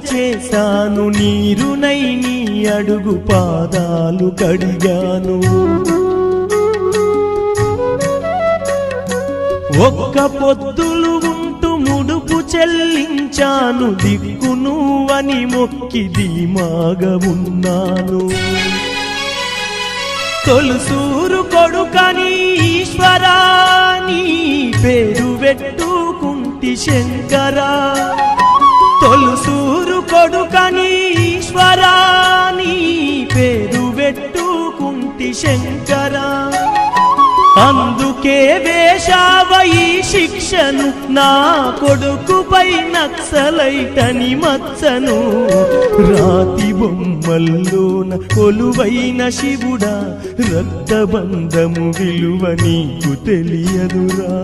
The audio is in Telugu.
చేశాను, నీరునై నీ అడుగు పాదాలు కడిగాను. ఒక్క పొద్దులు ఉంటూ ముడుపు చెల్లించాను, దిక్కు నువ్వని మొక్కి ధీమాగా ఉన్నాను. తొలుసూరు కొడుకని ఈశ్వరా నీ పేరు పెట్టుకుంటి శంకరా, తొలుసూరు కొడుకని ఈశ్వరా నీ పేరు పెట్టుకుంటి శంకరా. అందుకే వేశావ ఈ శిక్షను, నా కొడుకుపై నక్సలైటని మచ్చను. రాతి బొమ్మల్లోన కొలువైన శివుడా, రక్తబంధము విలువ నీకు తెలియదురా.